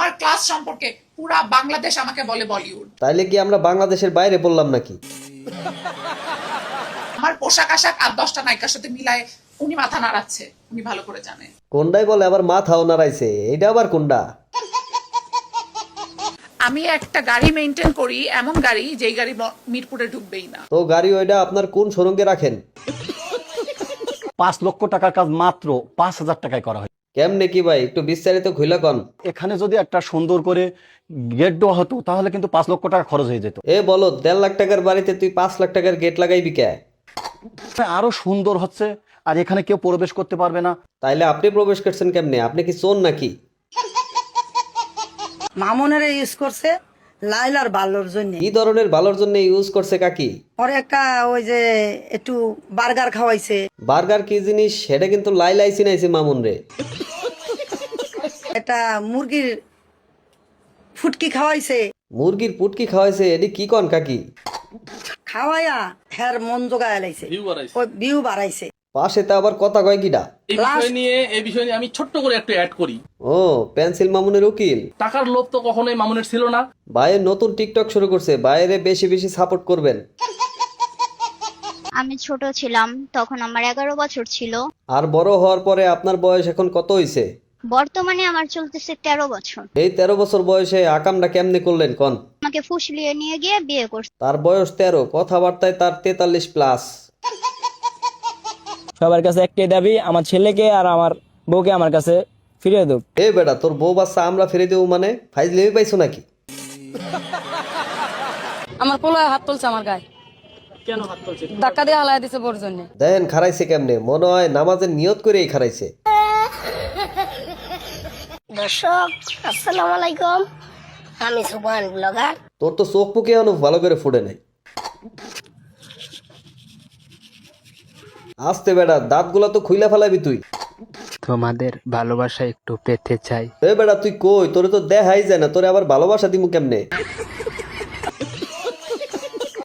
আমার ক্লাস সম্পর্কে পুরা বাংলাদেশ আমাকে বলে বলিউড। তাইলে কি আমরা বাংলাদেশের বাইরে বললাম নাকি? আমার পোশাক আশাক আর 10টা নায়িকার সাথে মিলায় উনি মাথা নাড়াচ্ছে, উনি ভালো করে জানে। কোনটাই বলে আবার মাথাও নাড়াইছে, এইটা আবার কোনটা? আমি একটা গাড়ি মেইনটেইন করি, এমন গাড়ি যেই গাড়ি মিরপুরে ঢুকবেই না। তো গাড়ি ওইটা আপনার কোন সুরঙ্গে রাখেন? 5 লক্ষ টাকার কাজ মাত্র 5,000 টাকায় করা হয়। কেমনে কি ভাই, একটু বিস্তারিত খুইলা কন। এখানে যদি একটা সুন্দর করে গেট দেওয়া হতো তাহলে কিন্তু 5 লক্ষ টাকা খরচ হয়ে যেত। এ বলো, 1.5 লাখ টাকার বাড়িতে তুই 5 লাখ টাকার গেট লাগাইবি কে? আরো সুন্দর হচ্ছে, আর এখানে কেউ প্রবেশ করতে পারবে না। তাইলে আপনি প্রবেশ করছেন কেমনে? আপনি কি চোর নাকি? মামনের ইউজ করছে লাইলার ভালোর জন্য। কি ধরনের ভালোর জন্য ইউজ করছে কাকি? ওর একটা ওই যে একটু বার্গার খাওয়াইছে, বার্গার কি জিনিস সেটা কিন্তু লাই চিনাইছে মামুন রে। একটা মুরগির ফুটকি খাওয়াইছে, মুরগির পুটকি খাওয়াইছে, এডি কি কন কাকি? খাওয়াইয়া হ্যার মন জোগায় লাইছে, ওই ভিউ বাড়াইছে। পাশে তা আবার কথা কয় কিডা? এই বিষয় নিয়ে আমি ছোট্ট করে একটু অ্যাড করি। ও, পেন্সিল মামুনের উকিল। টাকার লোভ তো কখনোই মামুনের ছিল না। ভাইয়ের নতুন টিকটক শুরু করছে, বাইরে বেশি বেশি সাপোর্ট করবেন। আমি ছোট ছিলাম তখন আমার 11 বছর ছিল। আর বড় হওয়ার পরে আপনার বয়স এখন কত হইছে? বর্তমানে আমার চলতেছে 13 বছর। এই 13 বছর বয়সে আকামটা কেমনে করলেন কন? আমাকে ফুসলিয়ে নিয়ে গিয়ে বিয়ে করছে। তার বয়স 13, কথাবার্তায় তার 43 প্লাস। সবার কাছে একটাই দাবি, আমার ছেলেকে আর আমার বউকে আমার কাছে ফিরিয়ে দাও। এ বেটা, তোর বউ বাচ্চা আমরা ফিরে দেবো মানে? ফাইজলেমি পাইছো নাকি? আমার পোলায় হাত তুলছে আমার গায়ে, কেন হাত তুলছে? ধাক্কা দিয়ে হালাই দিছে বোর জন্য। দেখেন খারাইছে কেমনে, মনে হয় নামাজের নিয়ত করেই খারাইছে। দর্শক আসসালামু আলাইকুম, আমি সুবহান ব্লগার। তোর তো চোখ মুখে এখনো ভালো করে ফুটে নাই। আস্তে বেটা, দাঁতগুলা তো খুইলা ফেলাবি তুই। তোমাদের ভালোবাসা একটু পেতে চাই। এ বেটা তুই কই? তোরে তো দেখাই যায় না, তোরে আবার ভালোবাসা দিমু কেমনে?